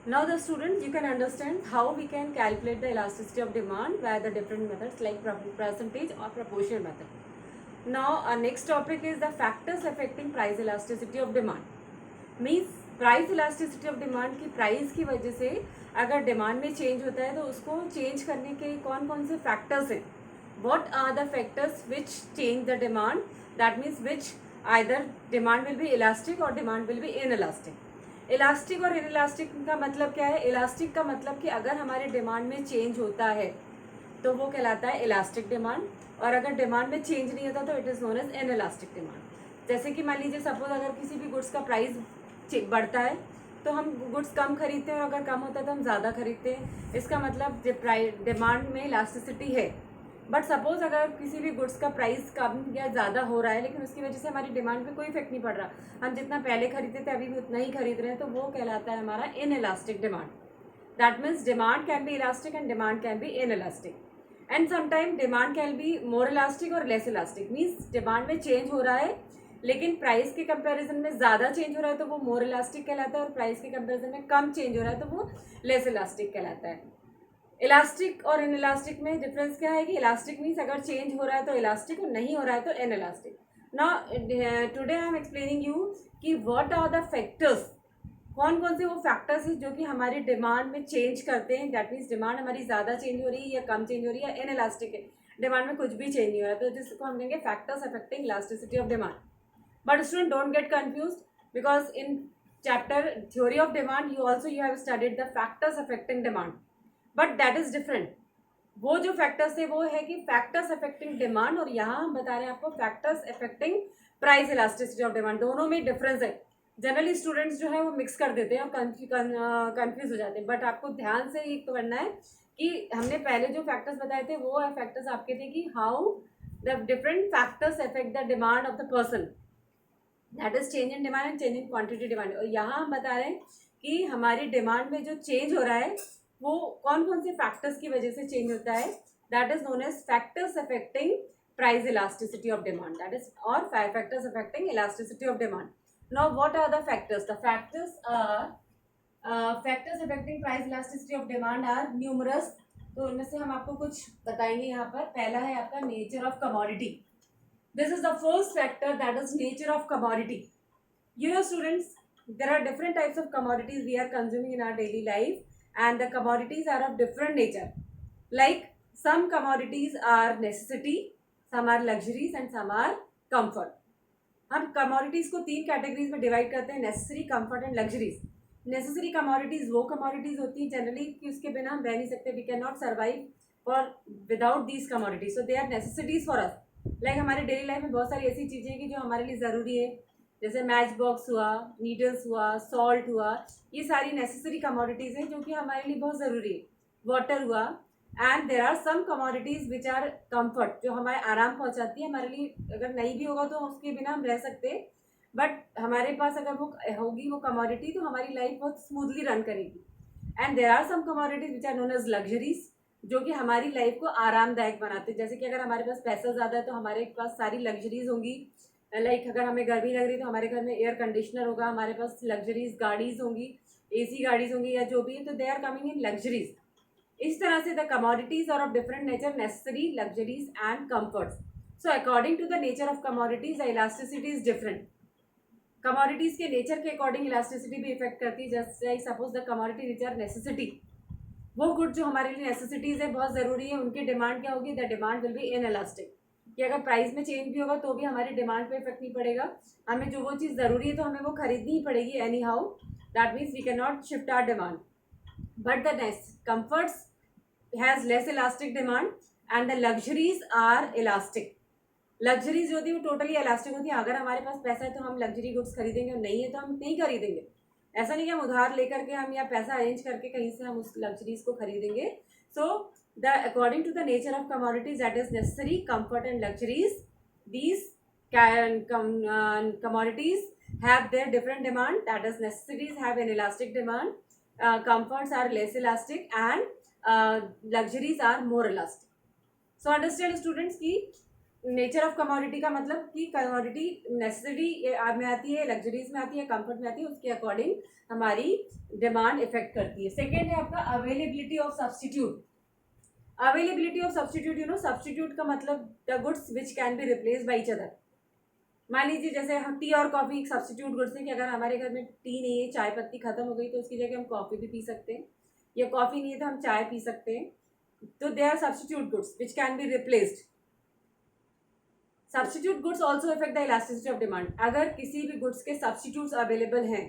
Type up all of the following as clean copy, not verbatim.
Now the students, you can understand how we can calculate the elasticity of demand via the different methods like percentage or proportional method. Now our next topic is the factors affecting price elasticity of demand. Means price elasticity of demand की price की वजह से अगर demand में change होता है तो उसको चेंज करने के कौन कौन से फैक्टर्स हैं. What are the factors which change the demand. That means which either demand will be elastic और demand will be inelastic. Elastic और इनइलास्टिक का मतलब क्या है. इलास्टिक का मतलब कि अगर हमारे डिमांड में चेंज होता है तो वो कहलाता है इलास्टिक डिमांड, और अगर डिमांड में चेंज नहीं होता तो it is known as inelastic demand. जैसे कि मान लीजिए सपोज अगर किसी भी गुड्स का प्राइस बढ़ता है तो हम गुड्स कम खरीदते हैं और अगर कम होता है तो हम ज़्यादा खरीदते हैं. इसका मतलब डिमांड में इलास्टिसिटी है. बट सपोज अगर किसी भी गुड्स का प्राइस कम या ज़्यादा हो रहा है लेकिन उसकी वजह से हमारी डिमांड पे कोई इफेक्ट नहीं पड़ रहा, हम जितना पहले खरीदते थे अभी भी उतना ही खरीद रहे हैं, तो वो कहलाता है हमारा in elastic demand. That means demand can be elastic and demand can be in elastic. And sometime demand can be more elastic और लेस इलास्टिक. मीन्स डिमांड में चेंज हो रहा है लेकिन प्राइस के कंपैरिजन में ज़्यादा चेंज हो रहा है तो वो मोर इलास्टिक कहलाता है, और प्राइस के कंपैरिजन में कम चेंज हो रहा है तो वो लेस इलास्टिक कहलाता है. इलास्टिक और इन इलास्टिक में डिफरेंस क्या है कि इलास्टिक मीन्स अगर चेंज हो रहा है तो इलास्टिक और नहीं हो रहा है तो in elastic. Now today I am explaining you कि व्हाट आर द फैक्टर्स. कौन कौन से वो फैक्टर्स हैं जो कि हमारी डिमांड में चेंज करते हैं. दैट मीन्स डिमांड हमारी ज़्यादा चेंज हो रही है या कम चेंज हो रही है या इन इलास्टिक है, डिमांड में कुछ भी चेंज नहीं हो रहा है, तो जिसको हम कहेंगे factors affecting elasticity of demand. But student, don't get confused because in chapter theory of demand you have studied the factors affecting demand, but that is different. वो जो फैक्टर्स थे वो है कि फैक्टर्स अफेक्टिंग डिमांड, और यहाँ हम बता रहे हैं आपको factors affecting price elasticity of demand. दोनों में डिफरेंस है. जनरली स्टूडेंट्स जो है वो मिक्स कर देते हैं और कंफ्यूज हो जाते हैं, बट आपको ध्यान से ये करना है कि हमने पहले जो फैक्टर्स बताए थे वो फैक्टर्स आपके थे कि how the different factors affect the demand of the person. That is change in demand and change in quantity demand. और यहाँ हम बता रहे हैं कि हमारी डिमांड में जो चेंज हो रहा है वो कौन कौन से फैक्टर्स की वजह से चेंज होता है. That is known as factors affecting price elasticity of demand. That is और factors affecting elasticity of demand. Now what are the factors. The factors are factors affecting price elasticity of demand are numerous. तो उनमें से हम आपको कुछ बताएंगे. यहाँ पर पहला है आपका nature of commodity. This is the first factor, that is nature of commodity. You know students, there are different types of commodities we are consuming in our daily life and the commodities are of different nature. Like some commodities are necessity, some are luxuries and some are comfort. हम commodities को तीन categories में divide करते हैं, necessary, comfort and luxuries. Necessary commodities वो commodities होती हैं generally कि उसके बिना हम रह नहीं सकते. We cannot survive for without these commodities. So they are necessities for us. Like हमारे डेली लाइफ में बहुत सारी ऐसी चीज़ें हैं कि जो हमारे लिए ज़रूरी है. जैसे मैच बॉक्स हुआ, नीडल्स हुआ, सॉल्ट हुआ, ये सारी नेसेसरी कमोडिटीज़ हैं जो कि हमारे लिए बहुत ज़रूरी है. वाटर हुआ. And there are some commodities which are comfort, जो हमारे आराम पहुंचाती है. हमारे लिए अगर नहीं भी होगा तो उसके बिना हम रह सकते हैं, बट हमारे पास अगर वो होगी वो कमोडिटी तो हमारी लाइफ बहुत स्मूथली रन करेगी. And there are some commodities which are known as luxuries, जो कि हमारी लाइफ को आरामदायक बनाते हैं. जैसे कि अगर हमारे पास पैसा ज़्यादा है तो हमारे पास सारी लग्जरीज होंगी. लाइक अगर हमें गर्मी लग रही है तो हमारे घर में एयर कंडीशनर होगा, हमारे पास लग्जरीज गाड़ीज होंगी, एसी गाड़ीज होंगी या जो भी है, तो they are coming in luxuries. इस तरह से the commodities are of different nature, necessary, luxuries and comforts. So according to the nature of commodities the elasticity is different. Commodities के नेचर के अकॉर्डिंग इलास्टिसिटी भी इफेक्ट करती है. जैसे suppose the commodity which are necessity, वो good जो हमारे लिए नेसेसिटीज़ है, बहुत ज़रूरी है, उनकी डिमांड क्या होगी. The demand will be in elastic. कि अगर प्राइस में चेंज भी होगा तो भी हमारी डिमांड पे इफेक्ट नहीं पड़ेगा. हमें जो वो चीज़ ज़रूरी है तो हमें वो खरीदनी ही पड़ेगी anyhow. That means we can not shift our demand. But the comforts has less elastic demand and the luxuries are elastic. Luxuries जो होती है वो टोटली इलास्टिक होती है. अगर हमारे पास पैसा है तो हम लग्जरी गुड्स खरीदेंगे, और नहीं है तो हम नहीं खरीदेंगे. ऐसा नहीं कि हम उधार लेकर के हम या पैसा अरेंज करके कहीं से हम उस लग्जरीज को खरीदेंगे. So the according to the nature of commodities that is necessary, comfort and luxuries, these commodities have their different demand. That is, necessities have an elastic demand, comforts are less elastic, and luxuries are more elastic. So understand students कि nature of commodity का मतलब कि commodity necessity में आती है, luxuries में आती है, कंफर्ट में आती है, उसके अकॉर्डिंग हमारी डिमांड इफेक्ट करती है. सेकेंड है आपका availability of substitute. Availability of substitute, substitute का मतलब the goods which can be replace by each other. मान लीजिए जैसे हम टी और कॉफ़ी एक सब्सटीट्यूट गुड्स है कि अगर हमारे घर में टी नहीं है, चाय पत्ती खत्म हो गई, तो उसकी जगह हम कॉफ़ी भी पी सकते हैं, या कॉफ़ी नहीं है तो हम चाय पी सकते हैं. तो they are substitute goods which can be replaced. Substitute goods also effect the elasticity of demand. अगर किसी भी गुड्स के सब्सटीट्यूट्स अवेलेबल हैं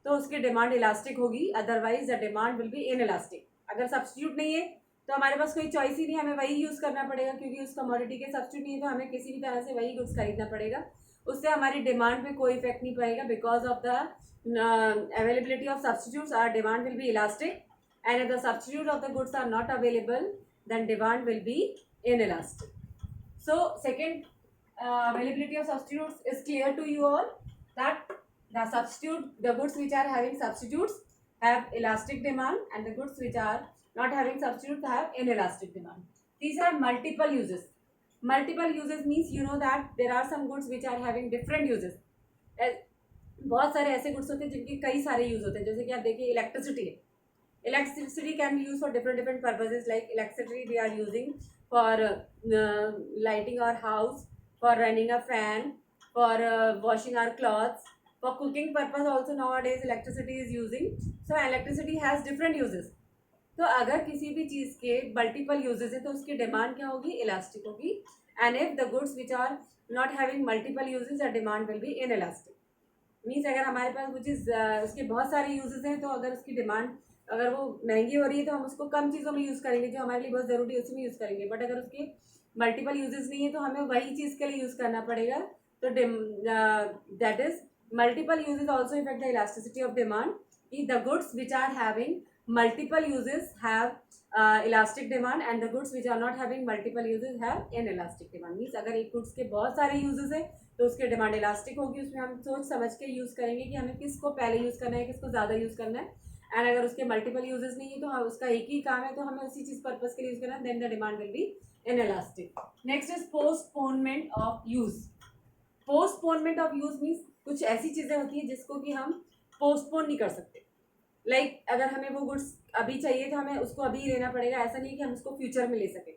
तो उसकी डिमांड इलास्टिक होगी, otherwise the demand will be in elastic. अगर सब्सटीट्यूट नहीं है तो हमारे पास कोई चॉइस ही नहीं, हमें वही यूज़ करना पड़ेगा, क्योंकि उस कमोडिटी के सब्सटीट्यूट नहीं है तो हमें किसी भी तरह से वही गुड्स खरीदना पड़ेगा. उससे हमारी डिमांड पे कोई इफेक्ट नहीं पड़ेगा. Because of the availability of substitutes our demand will be elastic, and if the substitute of the goods are not available, then demand will be inelastic. So second, availability of substitutes is clear to you all, that the goods which are having substitutes have elastic demand, and the goods which are not having substitutes have inelastic demand. These are multiple uses. Multiple uses means that there are some goods which are having different uses. बहुत सारे ऐसे goods होते हैं जिनके कई सारे use होते हैं. जैसे कि आप देखिए इलेक्ट्रिसिटी है. Electricity can be used for different purposes. Like electricity we are using for lighting our house, for running a fan, for washing our clothes, for cooking purpose also nowadays electricity is using. So electricity has different uses. तो अगर किसी भी चीज़ के multiple uses है तो उसकी demand क्या होगी, इलास्टिक होगी. And if the goods which are not having multiple uses the demand will be inelastic. Means अगर हमारे पास वो चीज़ उसके बहुत सारे यूजेस हैं तो अगर उसकी डिमांड, अगर वो महंगी हो रही है तो हम उसको कम चीज़ों में यूज़ करेंगे, जो हमारे लिए बहुत ज़रूरी है उसी में यूज़ करेंगे. बट अगर उसके मल्टीपल यूजेस नहीं है तो हमें वही चीज़ के लिए यूज़ करना पड़ेगा. तो that is multiple uses also effect the elasticity of demand. The goods which are having multiple uses have elastic demand, and the goods which are not having multiple uses have inelastic demand. Means अगर एक goods के बहुत सारे uses है तो उसकी demand elastic होगी. उसमें हम सोच समझ के यूज़ करेंगे कि हमें किसको पहले यूज़ करना है, किसको ज़्यादा यूज़ करना है. एंड अगर उसके मल्टीपल यूजेस नहीं है तो हम उसका एक ही काम है तो हमें उसी चीज़ पर्पज के लिए यूज़ करना है, then the demand will be inelastic. Next is postponement of use. Postponement of use means कुछ ऐसी चीज़ें होती हैं जिसको कि हम पोस्टपोन नहीं कर सकते. लाइक अगर हमें वो गुड्स अभी चाहिए तो हमें उसको अभी ही लेना पड़ेगा. ऐसा नहीं कि हम उसको फ्यूचर में ले सकें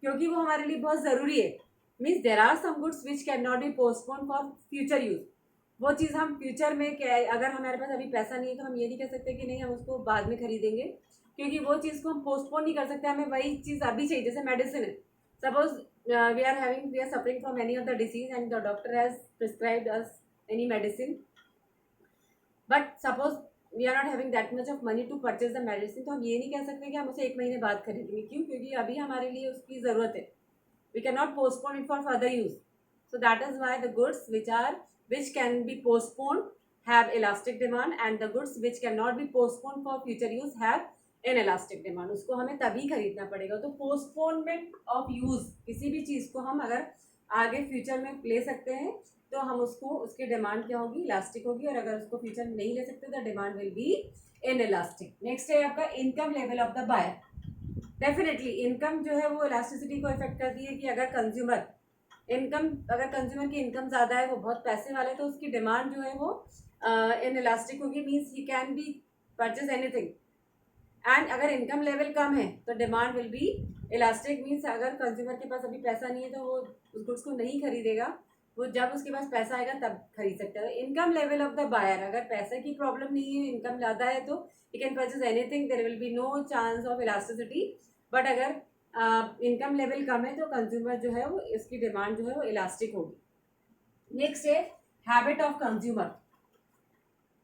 क्योंकि वो हमारे लिए बहुत ज़रूरी है. Means there are some goods which can not be postpone for future use. वो चीज़ हम फ्यूचर में क्या, अगर हमारे पास अभी पैसा नहीं है तो हम ये नहीं कह सकते कि नहीं हम उसको बाद में खरीदेंगे, क्योंकि वो चीज़ को हम पोस्टपोन नहीं कर सकते. हमें वही चीज़ अभी चाहिए. जैसे मेडिसिन है. Suppose we are suffering from any of the disease and the doctor has prescribed us any medicine, but suppose we are not having that much of money to purchase the medicine. तो हम ये नहीं कह सकते कि हम उसे 1 महीने बाद खरीदेंगे. क्यों? क्योंकि अभी हमारे लिए उसकी ज़रूरत है. We can not postpone it for further use. So that is why the goods which can be postponed have elastic demand, and the goods which cannot be postponed for future use have inelastic demand. उसको हमें तभी खरीदना पड़ेगा. तो postponement of use, किसी भी चीज़ को हम अगर आगे फ्यूचर में ले सकते हैं तो हम उसको, उसकी डिमांड क्या होगी, इलास्टिक होगी. और अगर उसको फ्यूचर में नहीं ले सकते तो demand will be inelastic. Next है आपका income level of the buyer. Definitely income जो है वो इलास्टिसिटी को इफेक्ट करती है कि अगर कंज्यूमर की इनकम ज़्यादा है, वो बहुत पैसे वाला है, तो उसकी डिमांड जो है वो इनइलास्टिक होगी. Means he can be purchase anything. And अगर इनकम लेवल कम है तो demand will be elastic. Means अगर कंज्यूमर के पास अभी पैसा नहीं है तो वो उस गुड्स को नहीं खरीदेगा. वो जब उसके पास पैसा आएगा तब खरीद सकता है. Income level of the buyer, अगर पैसे की प्रॉब्लम नहीं है, इनकम ज़्यादा है तो he can purchase anything, there will be no chance of elasticity. But अगर इनकम लेवल कम है तो कंज्यूमर जो है वो, इसकी डिमांड जो है वो इलास्टिक होगी. नेक्स्ट है हैबिट ऑफ कंज्यूमर.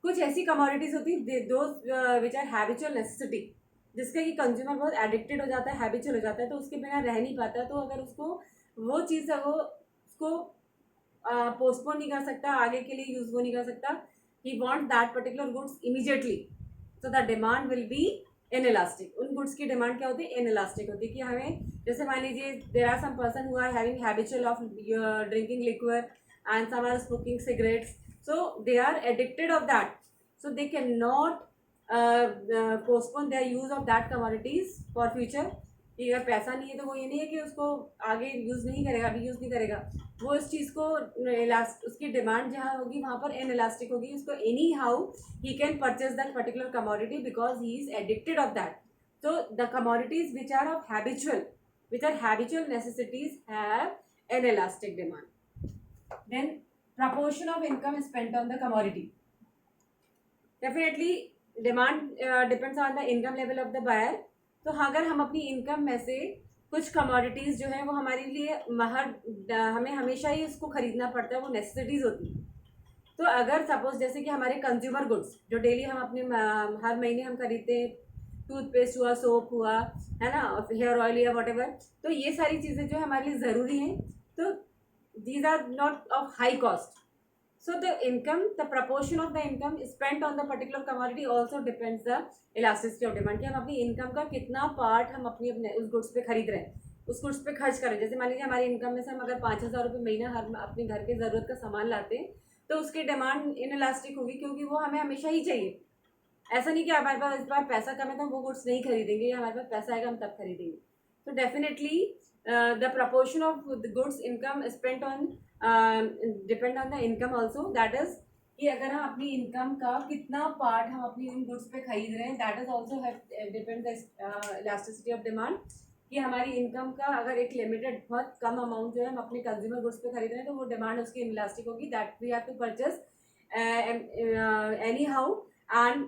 कुछ ऐसी कमोडिटीज होती है those which are habitual necessity, जिसके कि कंज्यूमर बहुत एडिक्टेड हो जाता है, हैबिचुअल हो जाता है, तो उसके बिना रह नहीं पाता. तो अगर उसको वो चीज़ है वो उसको पोस्टपोन नहीं कर सकता, आगे के लिए यूज वो नहीं कर सकता. He want that particular goods immediately, so the demand will be inelastic. उन गुड्स की डिमांड क्या होती है, इनइलास्टिक होती है. कि हमें, जैसे मान लीजिए there are some person who are having habitual of drinking liquor and some are smoking cigarettes, so they are addicted of that, so they cannot postpone their use of that commodities for future. कि अगर पैसा नहीं है तो वो ये नहीं है कि उसको आगे यूज़ नहीं करेगा, अभी यूज़ नहीं करेगा, वो इस चीज़ को उसकी डिमांड जहाँ होगी वहाँ पर इनइलास्टिक होगी, उसको any how he can purchase that particular commodity because he is addicted of that. So the commodities which are habitual necessities have an elastic demand. Then proportion of income spent on the commodity. Definitely demand depends on the income level of the buyer. तो अगर हम अपनी income में से कुछ commodities जो है वो हमारे लिए हमें हमेशा ही उसको खरीदना पड़ता है, वो नेसेसिटीज़ होती है. तो अगर सपोज जैसे कि हमारे कंज्यूमर गुड्स जो डेली हम अपने हर महीने हम खरीदते हैं, टूथपेस्ट हुआ, सोप हुआ, है ना, हेयर ऑयल या वॉट एवर, तो ये सारी चीज़ें जो हमारे लिए ज़रूरी हैं, तो these are not of high cost. So the proportion of the income spent on the particular commodity also depends the elasticity of demand, कि हम अपनी इनकम का कितना पार्ट हम अपने उस गुड्स पे खरीद रहे हैं, उस गुड्स पे खर्च कर रहे हैं. जैसे मान लीजिए हमारी इनकम में से हम अगर 5,000 रुपये महीना हर अपने घर के ज़रूरत का सामान लाते हैं, तो उसकी डिमांड इनइलास्टिक होगी, क्योंकि वो हमें हमेशा ही चाहिए. ऐसा नहीं कि हमारे पास इस बार पैसा कम है तो हम वो गुड्स नहीं खरीदेंगे, या हमारे पास पैसा आएगा हम तब खरीदेंगे. तो definitely the proportion of the goods income spent on depend on the income also. That is कि अगर हम अपनी इनकम का कितना पार्ट हम अपनी इन गुड्स पे खरीद रहे हैं, that is also depend the elasticity of demand. कि हमारी इनकम का अगर एक लिमिटेड बहुत कम अमाउंट जो है हम अपने कंज्यूमर गुड्स पे खरीद रहे हैं, तो वो डिमांड उसकी इलास्टिक होगी, that we have to purchase anyhow, and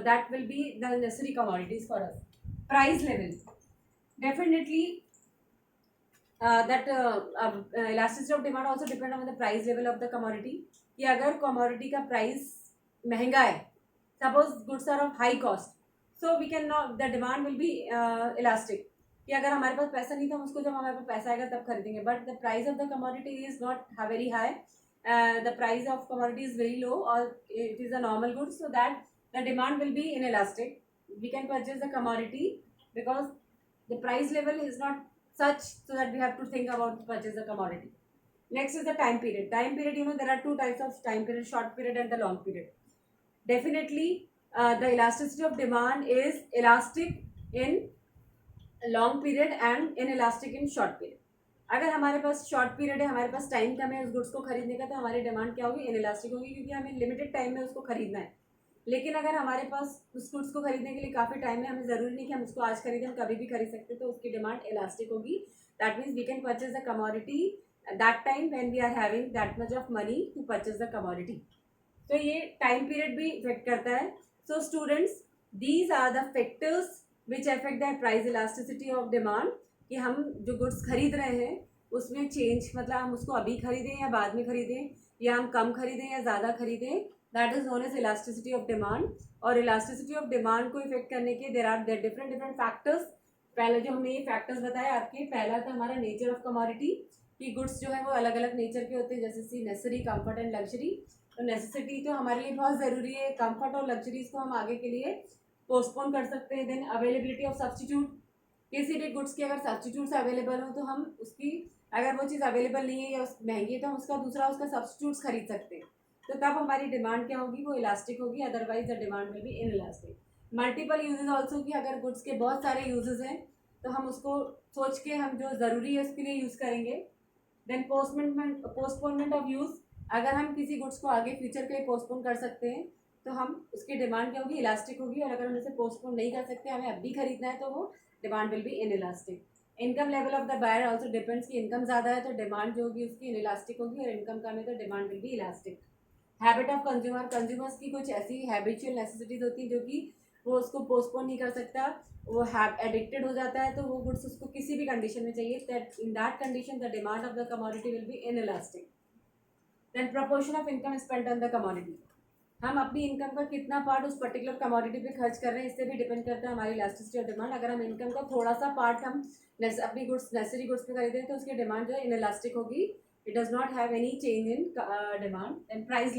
that will be the necessary commodities for us. Price level, definitely that elasticity of demand also depend on the price level of the commodity. कि अगर commodity का price महंगा है, suppose goods are of high cost, so we can not, the demand will be elastic. कि अगर हमारे पास पैसा नहीं था, हम उसको जब हमारे पास पैसा आएगा तब खरीदेंगे. But the price of the commodity is not very high. The price of commodity is very low, or it is a normal good, so that the demand will be inelastic. We can purchase the commodity because the price level is not such so that we have to think about to purchase the commodity. Next is the time period. Time period, there are two types of time period: short period and the long period. Definitely the elasticity of demand is elastic in long period and inelastic in short period. अगर हमारे पास short period है, हमारे पास time कम है उस goods को खरीदने का, तो हमारी डिमांड क्या होगी, इनइलास्टिक होगी, क्योंकि हमें लिमिटेड टाइम में उसको खरीदना है. लेकिन अगर हमारे पास उस गुड्स को खरीदने के लिए काफ़ी टाइम है, हमें ज़रूरी नहीं कि हम उसको आज खरीदें, हम कभी भी खरीद सकते, तो उसकी डिमांड इलास्टिक होगी. That means we can purchase the commodity that time when we are having that much of money to purchase the commodity. तो ये टाइम पीरियड भी इफेक्ट करता है. So students, these are the factors which affect the price elasticity of demand. कि हम जो goods खरीद रहे हैं उसमें चेंज, मतलब हम उसको अभी खरीदें या बाद में खरीदें, या हम कम खरीदें या ज़्यादा खरीदें, that is known as elasticity of demand. और इलास्टिसिटी ऑफ डिमांड को इफेक्ट करने के देर आर डिफरेंट फैक्टर्स. पहले जो हमने ये फैक्टर्स बताए आपके, पहला था हमारा नेचर ऑफ कमोडिटी, कि गुड्स जो है वो अलग अलग नेचर के होते हैं, जैसे सी नेसेसरी, कंफर्ट एंड लग्जरी. तो नेसेसिटी तो हमारे लिए बहुत ज़रूरी है, कंफर्ट और लग्जरीज को हम आगे के लिए पोस्टपोन कर सकते हैं. देन अवेलेबिलिटी ऑफ सब्सटीट्यूट, किसी भी गुड्स के अगर सब्सटीट्यूट्स अवेलेबल हो तो हम उसकी, अगर वो चीज़ अवेलेबल नहीं है या महंगी है, तो हम उसका सब्सटीट्यूट्स खरीद सकते हैं. तो तब हमारी डिमांड क्या होगी, वो इलास्टिक होगी. Otherwise the demand will be inelastic. Multiple uses also, कि अगर गुड्स के बहुत सारे यूजेज हैं तो हम उसको सोच के हम जो ज़रूरी है उसके लिए यूज़ करेंगे. देन पोस्टपोनमेंट ऑफ यूज़, अगर हम किसी गुड्स को आगे फ्यूचर के लिए पोस्टपोन कर सकते हैं तो हम उसकी डिमांड क्या होगी, इलास्टिक होगी. और अगर हम इसे पोस्टपोन नहीं कर सकते, हमें अब भी खरीदना है, तो वो demand will be inelastic. Income level of the buyer also depends, कि इनकम ज़्यादा है तो डिमांड जो होगी उसकी इनइलास्टिक होगी, और इनकम कम है तो demand will be elastic. Habit of consumers की कुछ ऐसी हैबिचुअल नेसेसिटीज होती हैं जो कि वो उसको पोस्टपोन नहीं कर सकता, वो एडिक्टेड हो जाता है, तो वो गुड्स उसको किसी भी कंडीशन में चाहिए. That in that condition the demand of the commodity will be inelastic. Then proportion of income spent on the commodity, हम अपनी इनकम का कितना पार्ट उस पर्टिकुलर कमोडिटी पे खर्च कर रहे हैं, इससे भी डिपेंड करता है हमारी इलास्टिसिटी ऑफ डिमांड. अगर हम इनकम का थोड़ा सा पार्ट हम अपनी नेसेसरी गुड्स पे खरीदें तो उसकी डिमांड जो है इनइलास्टिक होगी. It does not have any change in demand. And price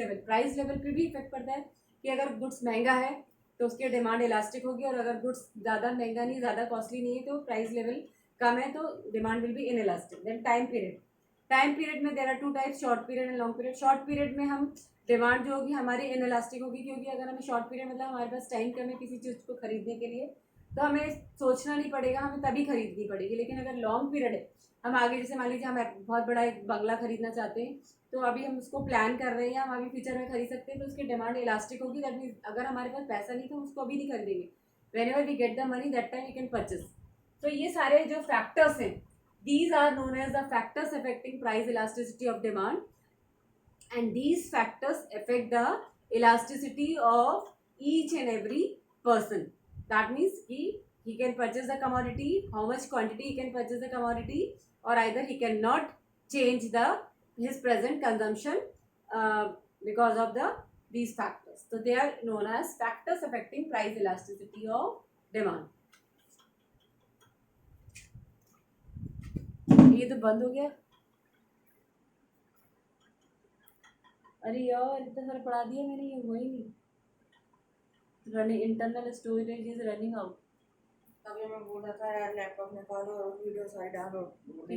level पे भी इफेक्ट पड़ता है, कि अगर गुड्स महंगा है तो उसकी डिमांड इलास्टिक होगी, और अगर गुड्स ज़्यादा महंगा नहीं, ज़्यादा कॉस्टली नहीं है, तो प्राइस लेवल कम है तो demand will be inelastic. Then time period में there are two types, short period and long period. Short period में हम डिमांड जो होगी हमारी इनइलास्टिक होगी, क्योंकि अगर हमें शॉर्ट पीरियड मतलब हमारे पास टाइम कम है किसी चीज़ को खरीदने के लिए, तो हमें सोचना नहीं पड़ेगा, हमें तभी खरीदनी पड़ेगी। लेकिन अगर लॉन्ग पीरियड है, हम आगे जैसे मान लीजिए हम एक बहुत बड़ा एक बंगला खरीदना चाहते हैं, तो अभी हम उसको प्लान कर रहे हैं, हम अभी फ्यूचर में खरीद सकते हैं, तो उसकी डिमांड इलास्टिक होगी। दैट मीन्स अगर हमारे पास पैसा नहीं तो उसको अभी नहीं खरीदेंगे, whenever we get the money that time we can purchase. तो ये सारे जो फैक्टर्स हैं, these are known as the factors affecting price elasticity of demand, and these factors affect the elasticity of each and every person. That means he can purchase the commodity, how much quantity he can purchase the commodity, or either he cannot change the his present consumption because of these factors. So they are known as factors affecting price elasticity of demand. ये तो बंद हो गया। अरे यार इतना सारा पढ़ा दिया मैंने, ये हुआ ही नहीं। Running internal storage is running out. तभी मैं बोल रहा था यार लैपटॉप निकालो और वीडियो सारी डाउनलोड